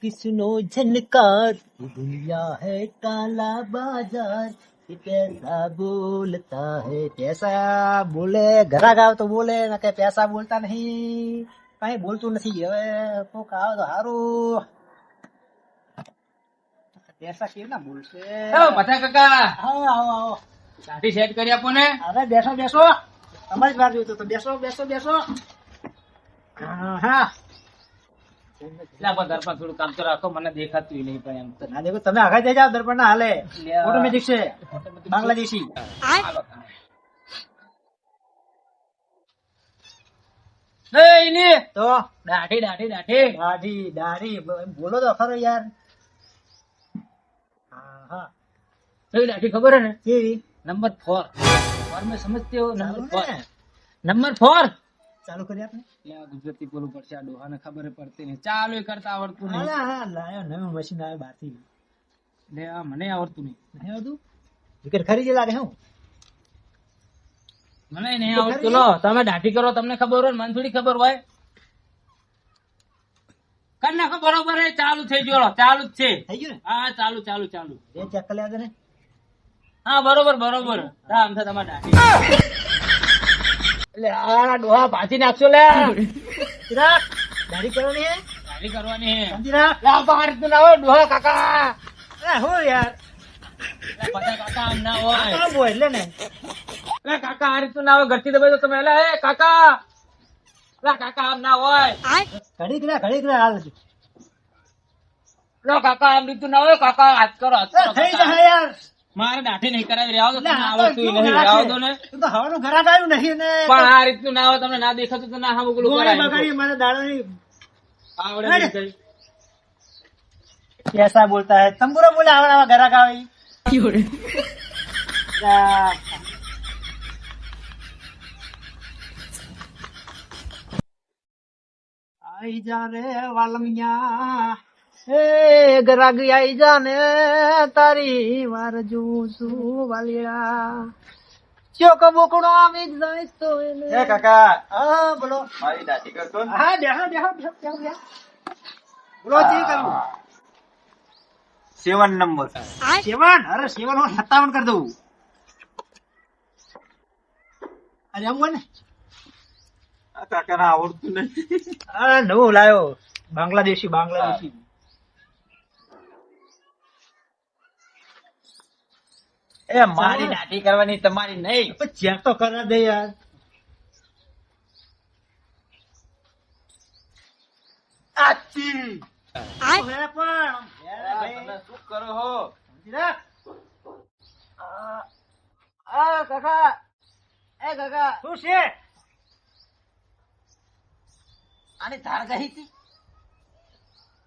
किसनो झनकार, ये दुनिया है काला बाजार, ये पैसा बोलता है, पैसा બોલે ઘરાક આવે તો બોલે ને કે પૈસા બોલતા નહીં, કઈ બોલતું નથી. હવે કોક આવે તો સારું, પૈસા કેવી ના બોલશે. બધા કાકા આવો આવો આવો, દાઢી સેટ કરી આપો ને. અરે બેસો બેસો, તમારી જ વાર જોઈતો તો. બેસો બેસો બેસો. હા લા પણ દર્પણ થોડું કામ તો રાખો, મને દેખાતું નહીં પણ એમ તો. ના દેખો, તમે આગળ જઈ જાઓ, દર્પણ ના હાલે, લ્યા. ઓટોમેટિક છે, બાંગ્લાદેશી. હાલો તમે. નહીં, નહીં. તો દાઢી દાઢી દાઢી દાઢી દાઢી બોલો તો ખરો યાર. હા હા, કઈ દાઢી ખબર હે ને? કેવી? નંબર 4 4 में समझते हो? ચાલુ नंबर 4 ને? नंबर 4 ચાલુ કરી આપણે. ગુજરાતી બોલવું પડશે, આ ડોહાને ખબર પડતી નહીં, ચાલુ કરતા આવડતું નહીં. હા હા, લાયો નવું મશીન આવે બહારથી. લે આ મને આવડતું નહીં. નહીં આવતું? વિકેટ ખરીદી લાગે હું. મને નહીં આવડતું. લો તમે દાઢી કરો, તમને ખબર હોય, મને થોડી ખબર હોય. કર નાખો બરોબર હે, ચાલુ થઈ ગયો. લો, ચાલુ જ છે. થઈ ગયું ને? હા ચાલુ ચાલુ ચાલુ. એ ચેક કરી લેવા દે ને. હા બરોબર બરોબર. આમ છે તમારે દાઢી. એટલે આ ડોહા પાછી નાખશો લે. ચિરાગ, દાઢી કરવાની હે? દાઢી કરવાની હે. સમજી રાખ. લે આ બહાર તો ના હોય ડોહા કાકા. એ હો યાર, લે બધા કાકા આમ ના હોય. કામ હોય એટલે ને. લે કાકા આ રીતનું ના હોય, ઘરથી દબાઈ દો તમે. લે હે કાકા, લે કાકા આમ ના હોય. ઘડીક રે હાલ. લો કાકા આમ રીતનું ના હોય. કાકા હાથ કરો, હાથ કરો થઈ કાકા. જાય યાર. મારે દાઢી નહીં કરાવી, રહેવા દો. લે, તમને આ તો આવડતું કેવું નહીં, ઘરાક રહેવા છે? દો ને. તું તો હવાનું ઘરાક આવ્યું નહીં ને. પણ આ રીતનું ના હોય, તમને ના દેખાતું તો ના હા બોલું ગોળી કરાય. બગાડી મને દાડાની. આવડે નહીં કઈ. कैसा बोलता है, तंबूरा बोले आवा घरा का भाई. आई जाने वालमिया, ए गरागी आई जाने तारी વાર જોશું વાલિયા. ચોક બોકડો આવી જાય તો એને. હે કાકા, હા બોલો. મારી દાઢી કરતો ને? હા બેહો. બોલો જી કરું. 7 નંબર. 7? અરે 7 હું 57 કરી દઉં. અરે એમ હોય ને. આ કાકાને આવડતું નથી. આ નવું લાયો, બાંગ્લાદેશી. એ મારી દાઢી કરવાની, તમારી નહીં. પણ ચેક તો કરવા દે યાર. આચી. હવે પણ તમે શું કરો હો? સમજી રાખ. આ કાકા, એ કાકા શું છે? આની ધાર ગઈ હતી.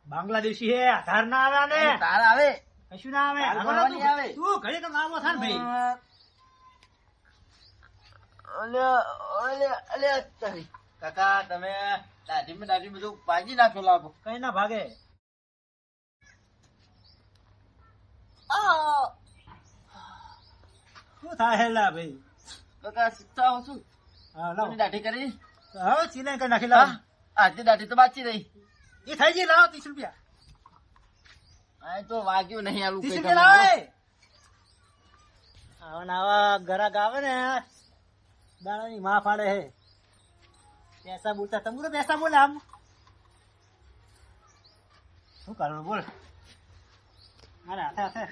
બાંગ્લાદેશી હે, આધાર ના આવે આને. ધાર આવે. કશું ના આવે. ધાર હવે ભરવાની આવે. તું ઘડી તો નામો થાય ને ભાઈ. કાકા તમે દાઢી બધું પાજી નાખો લાગો. કઈ ના ભાગે. શું થાય હેલા ભાઈ? કાકા શીખતા હો શું? હા લાવો. કોની દાઢી કરી? હવે સિલાઈ કરી નાખી લાવો. આજની દાઢી તો બાકી રહી. એ થઈ ગઈ, લાવો 30 રૂપિયા. આ તો વાગ્યું નહીં આલું 30 કઈ રૂપિયા લાવો. તમારું. આવા ને આવા ગ્રાહક આવે ને, દાડાની માં ફાડે હે. પૈસા બોલતા, તમે તો પૈસા બોલે આમ. શું કરવાનું બોલ. મારે હાથે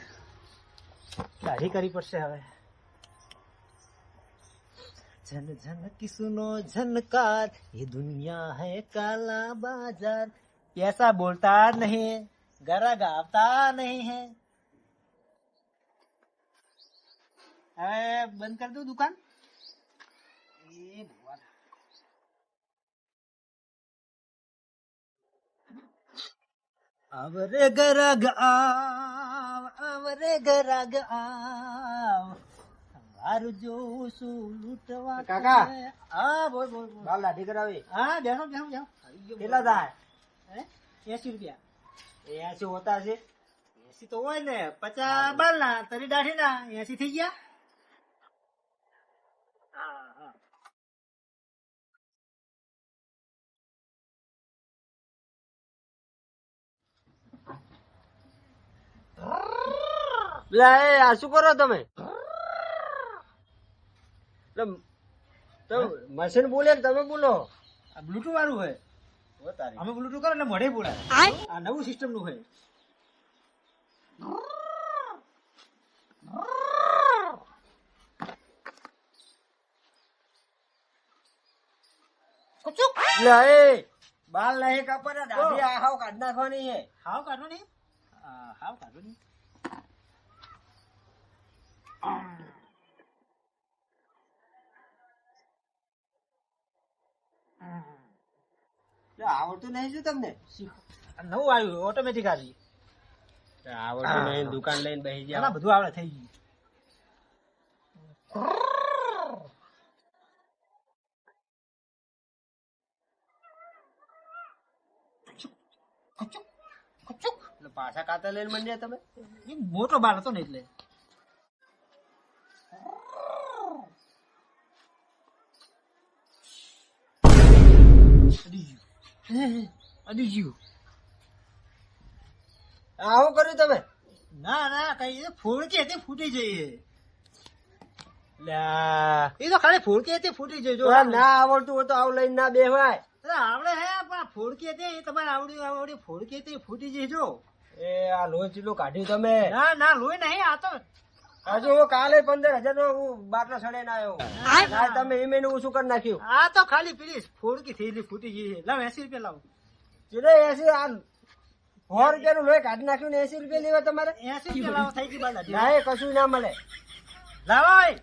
દાઢી કરવી પડશે હવે. જન જન કિસનો झनकार, ये दुनिया है काला बाजार, पैसा बोलता नहीं, ग्राहक આવતા नहीं है. હવે બંધ કરી દઉં દુકાન. એ ભગવાન. આવરે ગરાગ આવ, આવરે ગરાગ આવ, મારું જોઉં છું લૂંટવા. કાકા. હા બોલ. બાલ દાઢી કરાવી. હા બેસો. કેટલા થાય? 80 રૂપિયા. 80 હોતા છે. 80 તો હોય ને, 50 બાલ ના તરી દાઢી ના 80 થઈ ગયા. હા. લા એ આ શું કરો તમે? મશીન બોલે ને તમે બોલો. આ બ્લુટૂથ વાળું હોય. અમે બ્લુટૂથ કરો એટલે મોઢે બોલાય. આ નવું સિસ્ટમ નું હોય. લા એ બાલ નહીં કાપવાના, દાઢી આ હાવ કાઢ નાખવાની છે. હાવ કાઢો નહીં. હાવ કાઢો નહીં. લા, આવડતું નહીં શું તમને? આ નવું આવ્યું ઓટોમેટિક આવી. આવડતું નહીં, દુકાન લઈને બેસી એમાં જાવ. બધું આવડે થઈ ગયું. એટલે પાછા કાતર લઈને મંડ્યા તમે? એ મોટો બાલ હતો ને એટલે. અડી ગયું. આવું કર્યું તમે? ના ના કઈ ફોડકી હતી ફૂટી જઈ. લ્યા, એ તો ખાલી ફોડકી હતી ફૂટી જઈ. જો તો ના આવડતું હોય તો આવું લઈને ના બેહવાય. આવડે હે પણ ફોડકી હતી એ તમારે આવડી ફોડકી હતી ફૂટી જઈ. જો એ આ લોહી ચીલું કાઢ્યું તમે? ના ના લોહી નહીં. આ તો હજુ હું કાલે 15,000 નો બાટલો સડે ના આવ્યો. ના તમે એ મેનું શું કરી નાખ્યું? આ તો ખાલી પેલી ફોડકી થયેલી ફૂટી ગઈ છે. લાવ 80 રૂપિયા લાવ. ચીલે 80 આ 100 રૂપિયાનું લોહી કાઢી નાખ્યું ને 80 રૂપિયા લેવા તમારે? 80 રૂપિયા લાવ. થઈ ગઈ બાલા. ના એ કશું ના મળે. લાવાય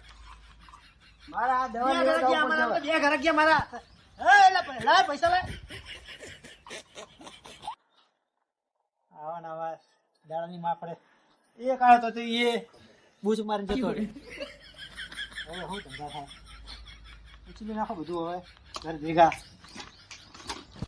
મારા આ દવા બે લેવા ઘર ગયા જવું મારા. પડશે. બે ઘર ગયા મારા. લાય પૈસા લાય. આવા ને આવા દાડાની માં પડે. એક આવ્યો તો એ બૂચ મારીને જતો રહે. હવે હું ધંધા થાય. ઉછીલી નાખો બધું હવે ઘર ભેગા.